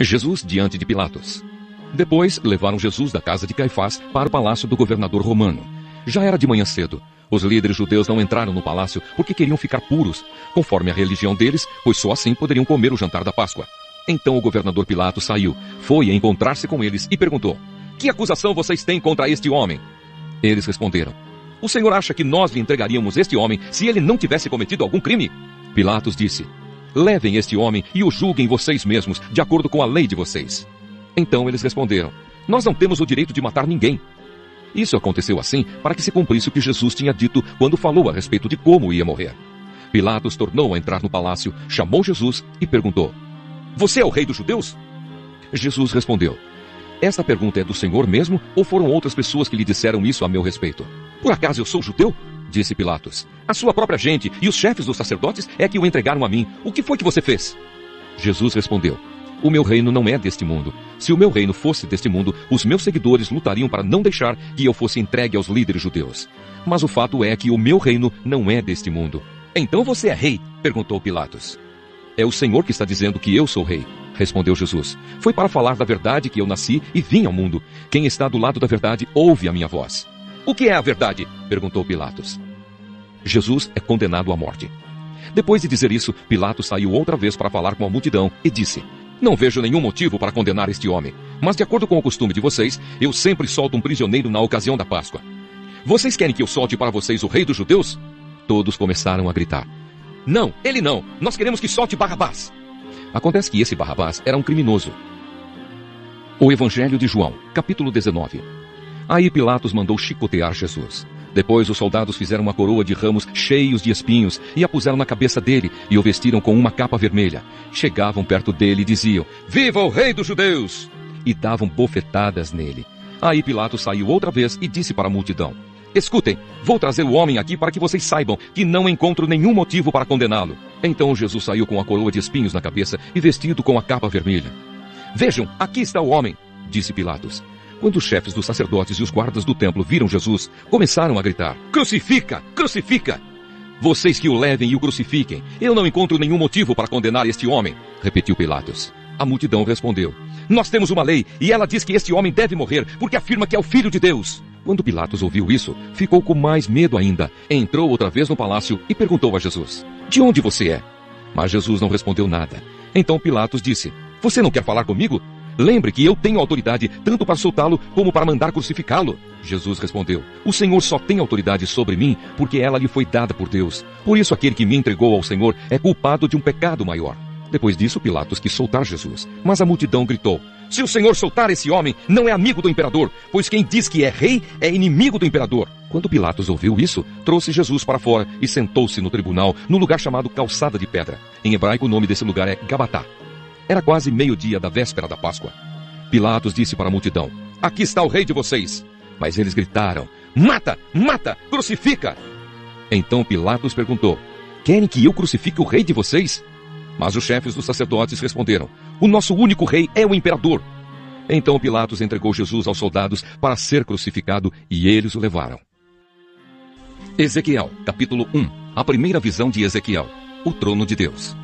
Jesus diante de Pilatos. Depois, levaram Jesus da casa de Caifás para o palácio do governador romano. Já era de manhã cedo. Os líderes judeus não entraram no palácio porque queriam ficar puros, conforme a religião deles, pois só assim poderiam comer o jantar da Páscoa. Então o governador Pilatos saiu, foi encontrar-se com eles e perguntou: "Que acusação vocês têm contra este homem?" Eles responderam: "O senhor acha que nós lhe entregaríamos este homem se ele não tivesse cometido algum crime?" Pilatos disse: "Levem este homem e o julguem vocês mesmos, de acordo com a lei de vocês." Então eles responderam: "Nós não temos o direito de matar ninguém." Isso aconteceu assim para que se cumprisse o que Jesus tinha dito quando falou a respeito de como ia morrer. Pilatos tornou a entrar no palácio, chamou Jesus e perguntou: "Você é o rei dos judeus?" Jesus respondeu: "Esta pergunta é do Senhor mesmo ou foram outras pessoas que lhe disseram isso a meu respeito?" "Por acaso eu sou judeu?" disse Pilatos. "A sua própria gente e os chefes dos sacerdotes é que o entregaram a mim. O que foi que você fez?" Jesus respondeu: "O meu reino não é deste mundo. Se o meu reino fosse deste mundo, os meus seguidores lutariam para não deixar que eu fosse entregue aos líderes judeus. Mas o fato é que o meu reino não é deste mundo." "Então você é rei?" perguntou Pilatos. "É o Senhor que está dizendo que eu sou rei", respondeu Jesus. "Foi para falar da verdade que eu nasci e vim ao mundo. Quem está do lado da verdade ouve a minha voz." "O que é a verdade?" perguntou Pilatos. Jesus é condenado à morte. Depois de dizer isso, Pilatos saiu outra vez para falar com a multidão e disse: "Não vejo nenhum motivo para condenar este homem, mas de acordo com o costume de vocês, eu sempre solto um prisioneiro na ocasião da Páscoa. Vocês querem que eu solte para vocês o rei dos judeus?" Todos começaram a gritar: "Não, ele não! Nós queremos que solte Barrabás!" Acontece que esse Barrabás era um criminoso. O Evangelho de João, capítulo 19. Aí Pilatos mandou chicotear Jesus. Depois os soldados fizeram uma coroa de ramos cheios de espinhos e a puseram na cabeça dele e o vestiram com uma capa vermelha. Chegavam perto dele e diziam: "Viva o rei dos judeus!" E davam bofetadas nele. Aí Pilatos saiu outra vez e disse para a multidão: "Escutem, vou trazer o homem aqui para que vocês saibam que não encontro nenhum motivo para condená-lo." Então Jesus saiu com a coroa de espinhos na cabeça e vestido com a capa vermelha. "Vejam, aqui está o homem", disse Pilatos. Quando os chefes dos sacerdotes e os guardas do templo viram Jesus, começaram a gritar: "Crucifica! Crucifica! Vocês que o levem e o crucifiquem. Eu não encontro nenhum motivo para condenar este homem", repetiu Pilatos. A multidão respondeu: "Nós temos uma lei e ela diz que este homem deve morrer porque afirma que é o Filho de Deus." Quando Pilatos ouviu isso, ficou com mais medo ainda. Entrou outra vez no palácio e perguntou a Jesus: "De onde você é?" Mas Jesus não respondeu nada. Então Pilatos disse: "Você não quer falar comigo? Lembre que eu tenho autoridade tanto para soltá-lo como para mandar crucificá-lo." Jesus respondeu: "O Senhor só tem autoridade sobre mim porque ela lhe foi dada por Deus. Por isso aquele que me entregou ao Senhor é culpado de um pecado maior." Depois disso, Pilatos quis soltar Jesus, mas a multidão gritou: "Se o Senhor soltar esse homem, não é amigo do imperador, pois quem diz que é rei é inimigo do imperador." Quando Pilatos ouviu isso, trouxe Jesus para fora e sentou-se no tribunal, no lugar chamado Calçada de Pedra. Em hebraico, o nome desse lugar é Gabatá. Era quase meio-dia da véspera da Páscoa. Pilatos disse para a multidão: "Aqui está o rei de vocês." Mas eles gritaram: "Mata! Mata! Crucifica!" Então Pilatos perguntou: "Querem que eu crucifique o rei de vocês?" Mas os chefes dos sacerdotes responderam: "O nosso único rei é o imperador." Então Pilatos entregou Jesus aos soldados para ser crucificado e eles o levaram. Ezequiel, capítulo 1. A primeira visão de Ezequiel. O trono de Deus.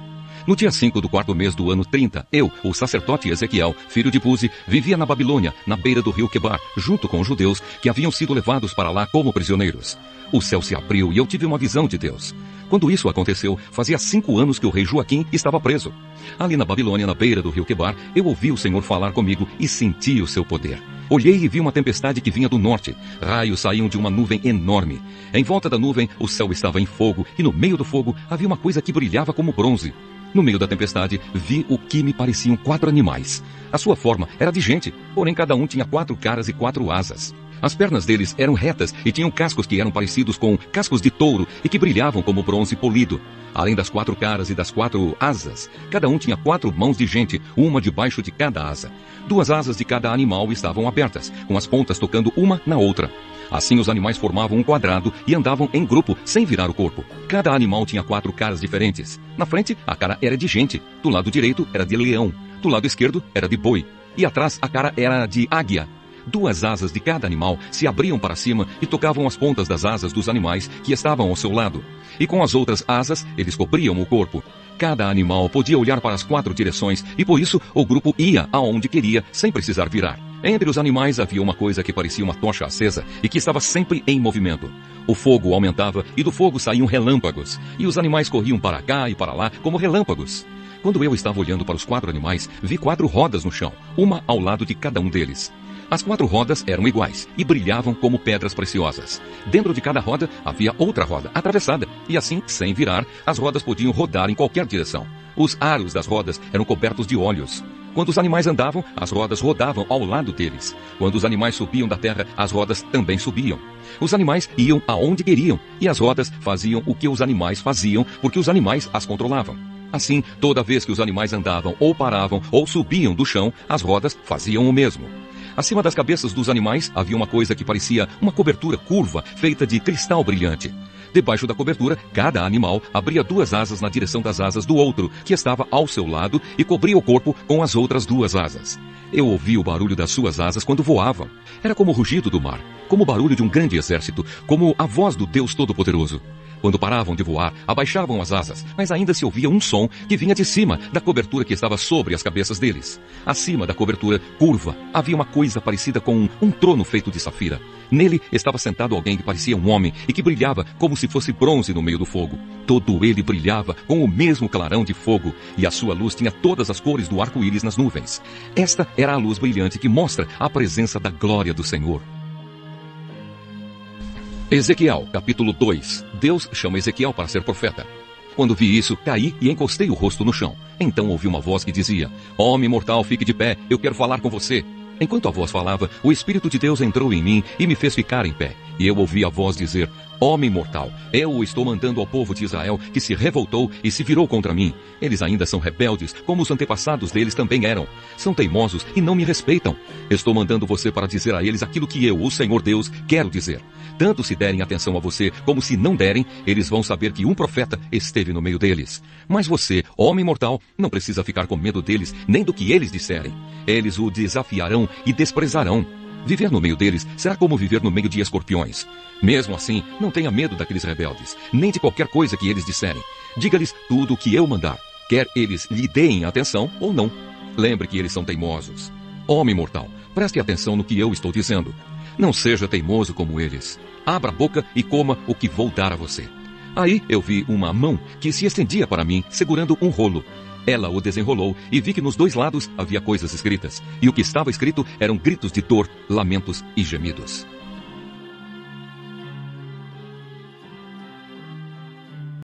No dia 5 do 4º mês do ano 30, eu, o sacerdote Ezequiel, filho de Buzi, vivia na Babilônia, na beira do rio Quebar, junto com os judeus que haviam sido levados para lá como prisioneiros. O céu se abriu e eu tive uma visão de Deus. Quando isso aconteceu, fazia 5 anos que o rei Joaquim estava preso. Ali na Babilônia, na beira do rio Quebar, eu ouvi o Senhor falar comigo e senti o seu poder. Olhei e vi uma tempestade que vinha do norte. Raios saíam de uma nuvem enorme. Em volta da nuvem, o céu estava em fogo e no meio do fogo havia uma coisa que brilhava como bronze. No meio da tempestade, vi o que me pareciam 4 animais. A sua forma era de gente, porém cada um tinha 4 caras e 4 asas. As pernas deles eram retas e tinham cascos que eram parecidos com cascos de touro e que brilhavam como bronze polido. Além das 4 caras e das 4 asas, cada um tinha 4 mãos de gente, uma debaixo de cada asa. 2 asas de cada animal estavam abertas, com as pontas tocando uma na outra. Assim os animais formavam um quadrado e andavam em grupo, sem virar o corpo. Cada animal tinha 4 caras diferentes. Na frente, a cara era de gente. Do lado direito, era de leão. Do lado esquerdo, era de boi. E atrás, a cara era de águia. 2 asas de cada animal se abriam para cima e tocavam as pontas das asas dos animais que estavam ao seu lado. E com as outras asas, eles cobriam o corpo. Cada animal podia olhar para as 4 direções e por isso o grupo ia aonde queria, sem precisar virar. Entre os animais havia uma coisa que parecia uma tocha acesa e que estava sempre em movimento. O fogo aumentava e do fogo saíam relâmpagos, e os animais corriam para cá e para lá como relâmpagos. Quando eu estava olhando para os 4 animais, vi 4 rodas no chão, uma ao lado de cada um deles. As 4 rodas eram iguais e brilhavam como pedras preciosas. Dentro de cada roda havia outra roda atravessada, e assim, sem virar, as rodas podiam rodar em qualquer direção. Os aros das rodas eram cobertos de olhos. Quando os animais andavam, as rodas rodavam ao lado deles. Quando os animais subiam da terra, as rodas também subiam. Os animais iam aonde queriam, e as rodas faziam o que os animais faziam, porque os animais as controlavam. Assim, toda vez que os animais andavam ou paravam ou subiam do chão, as rodas faziam o mesmo. Acima das cabeças dos animais havia uma coisa que parecia uma cobertura curva feita de cristal brilhante. Debaixo da cobertura, cada animal abria 2 asas na direção das asas do outro, que estava ao seu lado, e cobria o corpo com as outras 2 asas. Eu ouvi o barulho das suas asas quando voavam. Era como o rugido do mar, como o barulho de um grande exército, como a voz do Deus Todo-Poderoso. Quando paravam de voar, abaixavam as asas, mas ainda se ouvia um som que vinha de cima da cobertura que estava sobre as cabeças deles. Acima da cobertura, curva, havia uma coisa parecida com um trono feito de safira. Nele estava sentado alguém que parecia um homem e que brilhava como se fosse bronze no meio do fogo. Todo ele brilhava com o mesmo clarão de fogo, e a sua luz tinha todas as cores do arco-íris nas nuvens. Esta era a luz brilhante que mostra a presença da glória do Senhor. Ezequiel, capítulo 2. Deus chama Ezequiel para ser profeta. Quando vi isso, caí e encostei o rosto no chão. Então ouvi uma voz que dizia: Homem mortal, fique de pé, eu quero falar com você. Enquanto a voz falava, o Espírito de Deus entrou em mim e me fez ficar em pé. E eu ouvi a voz dizer: Homem mortal, eu o estou mandando ao povo de Israel que se revoltou e se virou contra mim. Eles ainda são rebeldes, como os antepassados deles também eram. São teimosos e não me respeitam. Estou mandando você para dizer a eles aquilo que eu, o Senhor Deus, quero dizer. Tanto se derem atenção a você, como se não derem, eles vão saber que um profeta esteve no meio deles. Mas você, homem mortal, não precisa ficar com medo deles, nem do que eles disserem. Eles o desafiarão e desprezarão. Viver no meio deles será como viver no meio de escorpiões. Mesmo assim, não tenha medo daqueles rebeldes, nem de qualquer coisa que eles disserem. Diga-lhes tudo o que eu mandar, quer eles lhe deem atenção ou não. Lembre que eles são teimosos. Homem mortal, preste atenção no que eu estou dizendo. Não seja teimoso como eles. Abra a boca e coma o que vou dar a você. Aí eu vi uma mão que se estendia para mim, segurando um rolo. Ela o desenrolou e vi que nos 2 lados havia coisas escritas. E o que estava escrito eram gritos de dor, lamentos e gemidos.